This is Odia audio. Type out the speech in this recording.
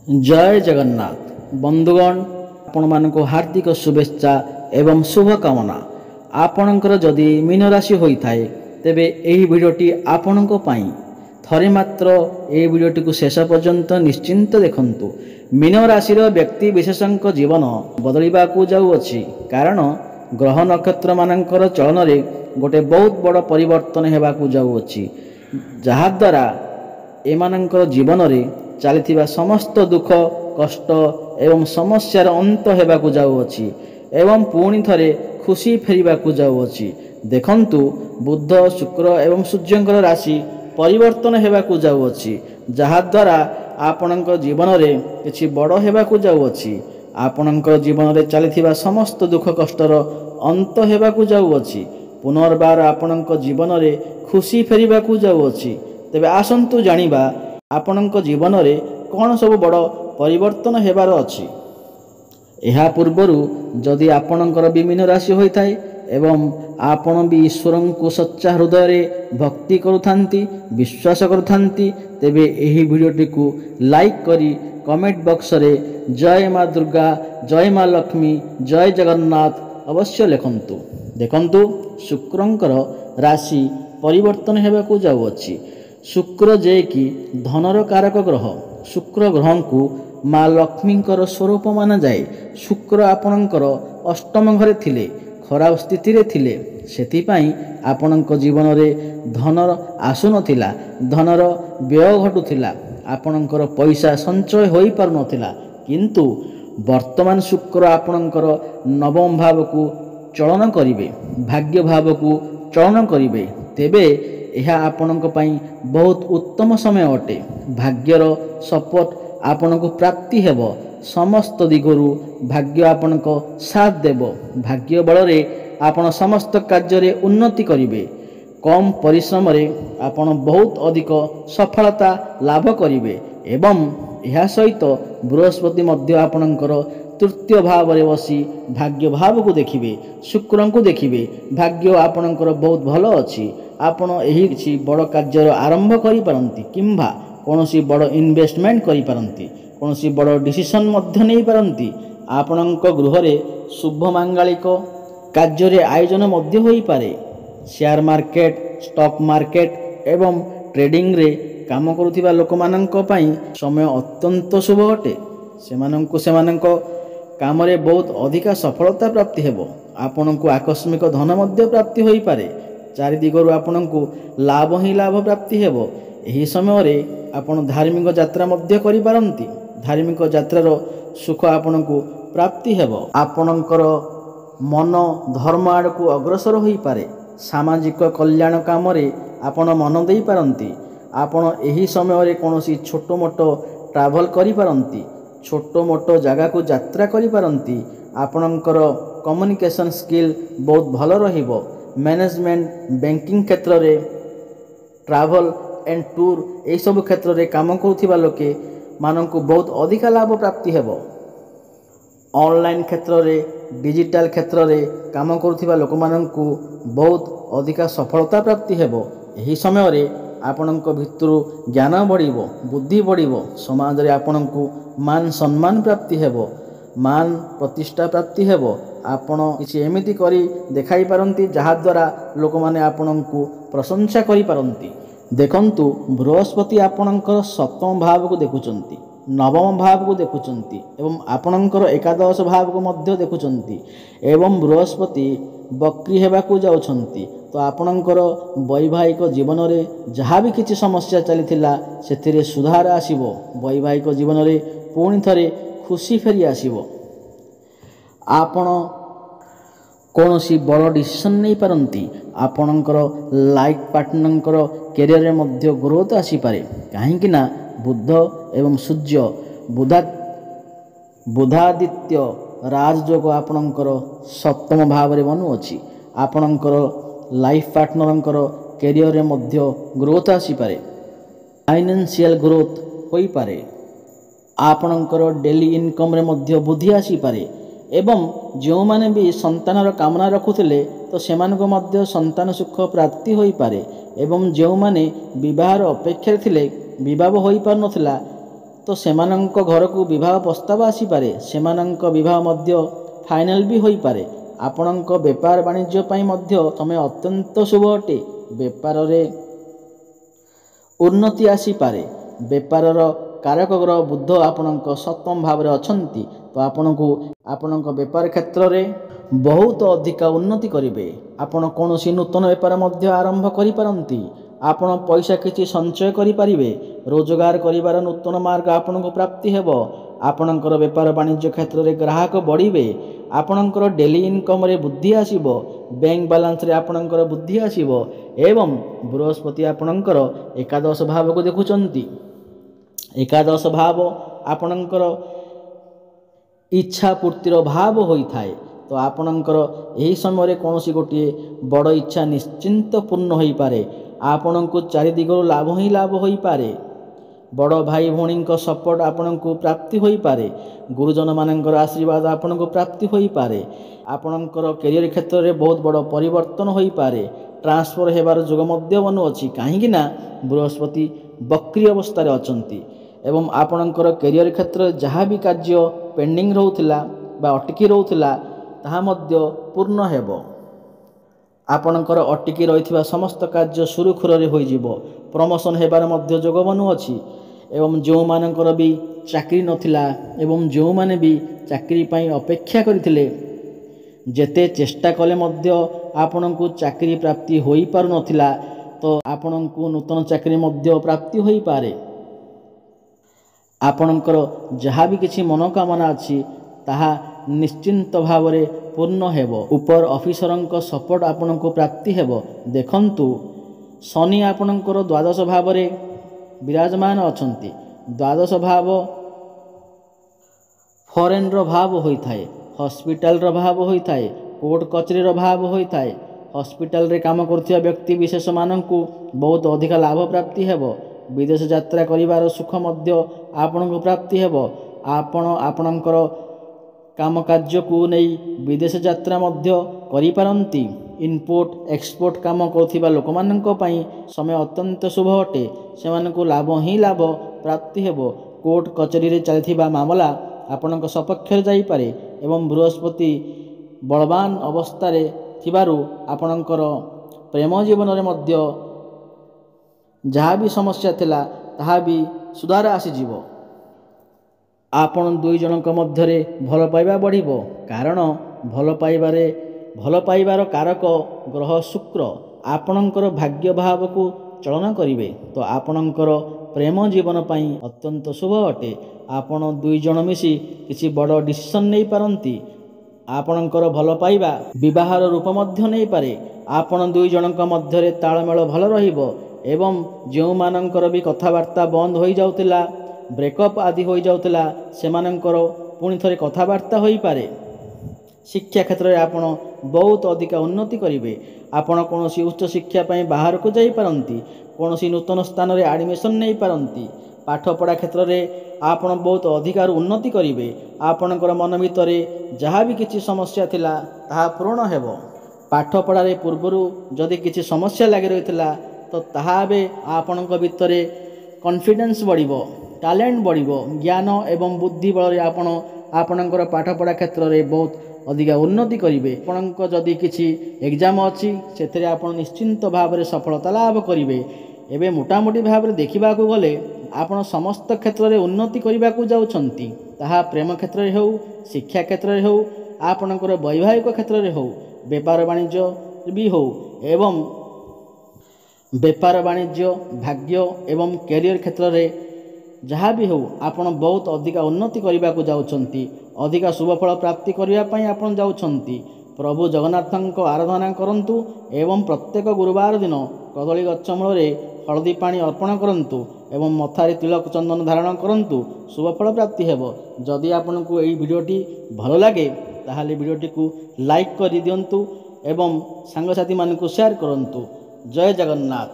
जय जगन्नाथ बंधुगण आपण मानक हार्दिक शुभेच्छा एवं शुभकामना। आपणकर जदि मीन राशि होता है तेबे एही भिडियोटी आपणक पई थरे मात्र ए भिडियोटी को शेष पर्यंत निश्चिंत देखंतु। मीन राशि व्यक्ति विशेषक जीवन बदलवा जाऊँगी कारण ग्रह नक्षत्र मानकर चलन रे गोटे बहुत बड़ परिवर्तन होगा जाऊँगी जहाद्वारा एमानकर जीवन रे चली समस्त दुख कष्ट एवं समस्यार अंत होगा जाऊँगी एवं पुणी थरे खुशी फेरवा जाऊँगी। देखंतु बुध शुक्र एवं सूर्यंकर राशि परिवर्तन होगा जाऊँगी जहाद्वारा आपणकर जीवन रे किछि बड़ होगा जाऊँगी। आपणकर जीवन रे चली समस्त दुख कष्टर अंत होगा जाऊँगी। पुनर्बार आपणकर जीवन रे खुशी फेरवा जाऊँगी। तेबे आसंतु जानिबा आपणक जीवन रे कौन सब बड़ परिवर्तन हेबार अछि। एहा पूर्वरु जदि आपणकर विमीन राशि होता है एवं आपण भी ईश्वर को सच्चा हृदय रे भक्ति करुथांती विश्वास करुथांती तेबे एही वीडियोटी को लाइक करी कमेंट बॉक्स रे जय माँ दुर्गा जय माँ लक्ष्मी जय जगन्नाथ अवश्य लिखंतु। देखंतु शुक्रंकर राशि परिवर्तन हेबाकू जाउअछि। शुक्र जे कि धनर कारक ग्रह शुक्र ग्रह को माँ लक्ष्मींकर स्वरूप माना जाए। शुक्र आपणकर अष्टम घरे थिले खराब स्थिति रे थिले सेतिपाई आपणक जीवन रे धनर आसुनथिला धनर व्यय घटुथिला आपणकर पैसा संचय होई पारु नथिला किंतु वर्तमान शुक्र आपणकर नवम भाव को चलन करिवे भाग्य भाव को चलन करिवे तेबे यह आपणक पई बहुत उत्तम समय अटे। भाग्यर सपोर्ट आपणक प्राप्ति हेब समस्त दिगरु भाग्य आपणक साथ देव भाग्य बल रे आपण समस्त कार्य रे उन्नति करिवे कम परिश्रम रे आपण बहुत अधिक सफलता लाभ करिवे एवं यह सहित बृहस्पति मध्य आपणकर तृतीय भाव रे बसी भाग्य भाव को देखिवे शुक्र को देखिवे भाग्य आपणकर बहुत भल अछि। आपण एही किछि बड़ कार्यर आरंभ करि पारंती किंबा कोनोसी बड़ इन्वेस्टमेंट करि पारंती कोनोसी बड़ डिसीजन मध्य नै पारंती। आपणक गृह रे शुभ मांगलिक कार्य रे आयोजन मध्य होई पारे। शेयर मार्केट स्टॉक मार्केट एवं ट्रेडिंग रे काम करुथिबा लोक माननक पई समय अत्यंत शुभ अटे। सेमानक काम रे बहुत अधिक सफलता प्राप्ति हेबो। आपणक आकस्मिक धन मध्य प्राप्ति होई पारे। चारि दिगरु आपणक लाभ ही लाभ प्राप्ति हेबो। एही समय रे आपण धार्मिक यात्रा मध्य करि पारंती धार्मिक यात्रार सुख आपणको प्राप्ति हेबो। आपणकर मन धर्म आड़ को अग्रसर होई पारे। सामाजिक कल्याण काम रे आपण मन देई पारंती। आपण एही समय रे कोनोसी छोटो मोटो ट्रैवल करि पारंती छोटो मोटो जगह को यात्रा करि पारंती। आपणकर कम्युनिकेशन स्किल बहुत भल रहिबो। मैनेजमेंट बैंकिंग क्षेत्र रे ट्रैवल एंड टूर यही सब क्षेत्र रे काम करुथिबा लोके माननकु बहुत अधिक लाभ प्राप्ति हेबो। ऑनलाइन क्षेत्र रे डिजिटल क्षेत्र रे काम करुथिबा लोक माननकु बहुत अधिक सफलता प्राप्ति हेबो। एही समय रे आपणक भितरु ज्ञान बढ़िबो बुद्धि बढ़िबो समाज रे आपणकु मान सम्मान प्राप्ति हेबो मान प्रतिष्ठा प्राप्ति हेबो। आपण किछि एमिति करी देखाई पारंती जहा द्वारा लोक माने आपणकु प्रशंसा करि पारंती। देखंतु बृहस्पति आपणकर सप्तम भाव को देखुचंती नवम भाव को देखुचंती एवं आपणकर एकादश भाव को मध्य देखुचंती एवं बृहस्पति बक्री हेबाकू जाउछंती। तो आपणकर वैवाहिक जीवन रे जहाँ भी किछि समस्या चलीथिला सेथिरे सुधार आसीबो। वैवाहिक जीवन रे पुणी थरे खुशी फेरी आसीबो। आपण कौनसी बड़ डिसीजन नहीं पारंती। आपणकर लाइफ पार्टनर कैरियर रे मध्य ग्रोथ आसी पारे कहीं ना बुध एवं सूर्य बुधादित्य राजयोग आपणकर सप्तम भाव रे बनुअछि। आपणकर लाइफ पार्टनर कैरियर रे मध्य ग्रोथ आसी पारे फाइनेंशियल ग्रोथ होई पारे। आपणकर डेली इनकम रे मध्य वृद्धि आसी पारे एवं जो माने भी संतानर कामना रखुथिले तो सेमानको मध्य संतान सुख प्राप्ति होई पारे एवं जो माने विवाहर अपेक्षा थिले विवाह होई पार नथिला ତ ସେମାନଙ୍କ ଘରକୁ ବିବାହ ପ୍ରସ୍ତାବ ଆସିପାରେ, ସେମାନଙ୍କ ବିବାହ ମଧ୍ୟ ଫାଇନାଲ ବି ହୋଇପାରେ। ଆପଣଙ୍କ ବେପାର ବାଣିଜ୍ୟ ପାଇଁ ମଧ୍ୟ ସମୟ ଅତ୍ୟନ୍ତ ଶୁଭ ଅଟେ। ବେପାରରେ ଉନ୍ନତି ଆସିପାରେ। ବେପାରର କାରକ ଗ୍ରହ ବୁଧ ଆପଣଙ୍କ ସପ୍ତମ ଭାବରେ ଅଛନ୍ତି, ତ ଆପଣଙ୍କୁ ଆପଣଙ୍କ ବେପାର କ୍ଷେତ୍ରରେ ବହୁତ ଅଧିକା ଉନ୍ନତି କରିବେ। ଆପଣ କୌଣସି ନୂତନ ବେପାର ମଧ୍ୟ ଆରମ୍ଭ କରିପାରନ୍ତି। ଆପଣ ପଇସା କିଛି ସଞ୍ଚୟ କରିପାରିବେ। ରୋଜଗାର କରିବାର ନୂତନ ମାର୍ଗ ଆପଣଙ୍କୁ ପ୍ରାପ୍ତି ହେବ। ଆପଣଙ୍କର ବେପାର ବାଣିଜ୍ୟ କ୍ଷେତ୍ରରେ ଗ୍ରାହକ ବଢ଼ିବେ। ଆପଣଙ୍କର ଡେଲି ଇନକମ୍ରେ ବୃଦ୍ଧି ଆସିବ। ବ୍ୟାଙ୍କ ବାଲାନ୍ସରେ ଆପଣଙ୍କର ବୃଦ୍ଧି ଆସିବ ଏବଂ ବୃହସ୍ପତି ଆପଣଙ୍କର ଏକାଦଶ ଭାବକୁ ଦେଖୁଛନ୍ତି। ଏକାଦଶ ଭାବ ଆପଣଙ୍କର ଇଚ୍ଛା ପୂର୍ତ୍ତିର ଭାବ ହୋଇଥାଏ। ତ ଆପଣଙ୍କର ଏହି ସମୟରେ କୌଣସି ଗୋଟିଏ ବଡ଼ ଇଚ୍ଛା ନିଶ୍ଚିନ୍ତ ପୂର୍ଣ୍ଣ ହୋଇପାରେ। ଆପଣଙ୍କୁ ଚାରିଦିଗରୁ ଲାଭ ହିଁ ଲାଭ ହୋଇପାରେ। ବଡ଼ ଭାଇ ଭଉଣୀଙ୍କ ସପୋର୍ଟ ଆପଣଙ୍କୁ ପ୍ରାପ୍ତି ହୋଇପାରେ। ଗୁରୁଜନମାନଙ୍କର ଆଶୀର୍ବାଦ ଆପଣଙ୍କୁ ପ୍ରାପ୍ତି ହୋଇପାରେ। ଆପଣଙ୍କର କ୍ୟାରିୟର କ୍ଷେତ୍ରରେ ବହୁତ ବଡ଼ ପରିବର୍ତ୍ତନ ହୋଇପାରେ। ଟ୍ରାନ୍ସଫର ହେବାର ଯୋଗ ମଧ୍ୟ ବନୁଅଛି, କାହିଁକି ନା ବୃହସ୍ପତି ବକ୍ରି ଅବସ୍ଥାରେ ଅଛନ୍ତି ଏବଂ ଆପଣଙ୍କର କ୍ୟାରିୟର କ୍ଷେତ୍ରରେ ଯାହା ବି କାର୍ଯ୍ୟ ପେଣ୍ଡିଂ ରହୁଥିଲା ବା ଅଟକି ରହୁଥିଲା ତାହା ମଧ୍ୟ ପୂର୍ଣ୍ଣ ହେବ। ଆପଣଙ୍କର ଅଟକି ରହିଥିବା ସମସ୍ତ କାର୍ଯ୍ୟ ସୁରୁଖୁରୁରେ ହୋଇଯିବ। ପ୍ରମୋସନ୍ ହେବାର ମଧ୍ୟ ଯୋଗ ବନୁଅଛି ଏବଂ ଯେଉଁମାନଙ୍କର ବି ଚାକିରି ନଥିଲା ଏବଂ ଯେଉଁମାନେ ବି ଚାକିରି ପାଇଁ ଅପେକ୍ଷା କରିଥିଲେ, ଯେତେ ଚେଷ୍ଟା କଲେ ମଧ୍ୟ ଆପଣଙ୍କୁ ଚାକିରି ପ୍ରାପ୍ତି ହୋଇପାରୁନଥିଲା, ତ ଆପଣଙ୍କୁ ନୂତନ ଚାକିରି ମଧ୍ୟ ପ୍ରାପ୍ତି ହୋଇପାରେ। ଆପଣଙ୍କର ଯାହା ବି କିଛି ମନୋକାମନା ଅଛି ତାହା ନିଶ୍ଚିନ୍ତ ଭାବରେ ପୂର୍ଣ୍ଣ ହେବ। ଉପର ଅଫିସରଙ୍କ ସପୋର୍ଟ ଆପଣଙ୍କୁ ପ୍ରାପ୍ତି ହେବ। ଦେଖନ୍ତୁ, ଶନି ଆପଣଙ୍କର ଦ୍ୱାଦଶ ଭାବରେ ବିରାଜମାନ ଅଛନ୍ତି। ଦ୍ୱାଦଶ ଭାବ ଫରେନ୍ର ଭାବ ହୋଇଥାଏ, ହସ୍ପିଟାଲର ଭାବ ହୋଇଥାଏ, କୋର୍ଟ କଚେରୀର ଭାବ ହୋଇଥାଏ। ହସ୍ପିଟାଲରେ କାମ କରୁଥିବା ବ୍ୟକ୍ତି ବିଶେଷମାନଙ୍କୁ ବହୁତ ଅଧିକା ଲାଭ ପ୍ରାପ୍ତି ହେବ। ବିଦେଶ ଯାତ୍ରା କରିବାର ସୁଖ ମଧ୍ୟ ଆପଣଙ୍କୁ ପ୍ରାପ୍ତି ହେବ। ଆପଣ ଆପଣଙ୍କର କାମ କାର୍ଯ୍ୟକୁ ନେଇ ବିଦେଶ ଯାତ୍ରା ମଧ୍ୟ କରିପାରନ୍ତି। ଇମ୍ପୋର୍ଟ ଏକ୍ସପୋର୍ଟ କାମ କରୁଥିବା ଲୋକମାନଙ୍କ ପାଇଁ ସମୟ ଅତ୍ୟନ୍ତ ଶୁଭ ଅଟେ। ସେମାନଙ୍କୁ ଲାଭ ହିଁ ଲାଭ ପ୍ରାପ୍ତି ହେବ। କୋର୍ଟ କଚେରୀରେ ଚାଲିଥିବା ମାମଲା ଆପଣଙ୍କ ସପକ୍ଷରେ ଯାଇପାରେ ଏବଂ ବୃହସ୍ପତି ବଳବାନ ଅବସ୍ଥାରେ ଥିବାରୁ ଆପଣଙ୍କର ପ୍ରେମ ଜୀବନରେ ମଧ୍ୟ ଯାହା ବି ସମସ୍ୟା ଥିଲା ତାହା ବି ସୁଧାର ଆସିଯିବ। ଆପଣ ଦୁଇ ଜଣଙ୍କ ମଧ୍ୟରେ ଭଲ ପାଇବା ବଢ଼ିବ, କାରଣ ଭଲ ପାଇବାର କାରକ ଗ୍ରହ ଶୁକ୍ର ଆପଣଙ୍କର ଭାଗ୍ୟ ଭାବକୁ ଚଳନ କରିବେ। ତ ଆପଣଙ୍କର ପ୍ରେମ ଜୀବନ ପାଇଁ ଅତ୍ୟନ୍ତ ଶୁଭ ଅଟେ। ଆପଣ ଦୁଇ ଜଣ ମିଶି କିଛି ବଡ଼ ଡିସିସନ୍ ନେଇପାରନ୍ତି। ଆପଣଙ୍କର ଭଲ ପାଇବା ବିବାହର ରୂପ ମଧ୍ୟ ନେଇପାରେ। ଆପଣ ଦୁଇ ଜଣଙ୍କ ମଧ୍ୟରେ ତାଳମେଳ ଭଲ ରହିବ ଏବଂ ଯେଉଁମାନଙ୍କର ବି କଥାବାର୍ତ୍ତା ବନ୍ଦ ହୋଇଯାଉଥିଲା, ବ୍ରେକଅପ୍ ଆଦି ହୋଇଯାଉଥିଲା, ସେମାନଙ୍କର ପୁଣି ଥରେ କଥାବାର୍ତ୍ତା ହୋଇପାରେ। ଶିକ୍ଷା କ୍ଷେତ୍ରରେ ଆପଣ ବହୁତ ଅଧିକା ଉନ୍ନତି କରିବେ। ଆପଣ କୌଣସି ଉଚ୍ଚଶିକ୍ଷା ପାଇଁ ବାହାରକୁ ଯାଇପାରନ୍ତି। କୌଣସି ନୂତନ ସ୍ଥାନରେ ଆଡ଼ମିସନ୍ ନେଇପାରନ୍ତି। ପାଠପଢ଼ା କ୍ଷେତ୍ରରେ ଆପଣ ବହୁତ ଅଧିକାରୁ ଉନ୍ନତି କରିବେ। ଆପଣଙ୍କର ମନ ଭିତରେ ଯାହା ବି କିଛି ସମସ୍ୟା ଥିଲା ତାହା ପୂରଣ ହେବ। ପାଠପଢ଼ାରେ ପୂର୍ବରୁ ଯଦି କିଛି ସମସ୍ୟା ଲାଗି ରହିଥିଲା ତ ତାହା ଏବେ ଆପଣଙ୍କ ଭିତରେ କନଫିଡେନ୍ସ ବଢ଼ିବ, ଟ୍ୟାଲେଣ୍ଟ ବଢ଼ିବ। ଜ୍ଞାନ ଏବଂ ବୁଦ୍ଧି ବଳରେ ଆପଣ ଆପଣଙ୍କର ପାଠପଢ଼ା କ୍ଷେତ୍ରରେ ବହୁତ ଅଧିକା ଉନ୍ନତି କରିବେ। ଆପଣଙ୍କ ଯଦି କିଛି ଏକ୍ଜାମ୍ ଅଛି ସେଥିରେ ଆପଣ ନିଶ୍ଚିନ୍ତ ଭାବରେ ସଫଳତା ଲାଭ କରିବେ। ଏବେ ମୋଟାମୋଟି ଭାବରେ ଦେଖିବାକୁ ଗଲେ ଆପଣ ସମସ୍ତ କ୍ଷେତ୍ରରେ ଉନ୍ନତି କରିବାକୁ ଯାଉଛନ୍ତି। ତାହା ପ୍ରେମ କ୍ଷେତ୍ରରେ ହେଉ, ଶିକ୍ଷା କ୍ଷେତ୍ରରେ ହେଉ, ଆପଣଙ୍କର ବୈବାହିକ କ୍ଷେତ୍ରରେ ହେଉ, ବେପାର ବାଣିଜ୍ୟ ବି ହେଉ ଏବଂ ବେପାର ବାଣିଜ୍ୟ, ଭାଗ୍ୟ ଏବଂ କ୍ୟାରିୟର କ୍ଷେତ୍ରରେ ଯାହା ବି ହେଉ ଆପଣ ବହୁତ ଅଧିକା ଉନ୍ନତି କରିବାକୁ ଯାଉଛନ୍ତି। ଅଧିକା ଶୁଭଫଳ ପ୍ରାପ୍ତି କରିବା ପାଇଁ ଆପଣ ଯାଉଛନ୍ତି। ପ୍ରଭୁ ଜଗନ୍ନାଥଙ୍କ ଆରାଧନା କରନ୍ତୁ ଏବଂ ପ୍ରତ୍ୟେକ ଗୁରୁବାର ଦିନ କଦଳୀ ଗଛ ମୂଳରେ ହଳଦୀ ପାଣି ଅର୍ପଣ କରନ୍ତୁ ଏବଂ ମଥାରେ ତିଳକ ଚନ୍ଦନ ଧାରଣ କରନ୍ତୁ। ଶୁଭଫଳ ପ୍ରାପ୍ତି ହେବ। ଯଦି ଆପଣଙ୍କୁ ଏହି ଭିଡ଼ିଓଟି ଭଲ ଲାଗେ ତାହେଲେ ଭିଡ଼ିଓଟିକୁ ଲାଇକ୍ କରିଦିଅନ୍ତୁ ଏବଂ ସାଙ୍ଗସାଥିମାନଙ୍କୁ ସେୟାର କରନ୍ତୁ। ଜୟ ଜଗନ୍ନାଥ।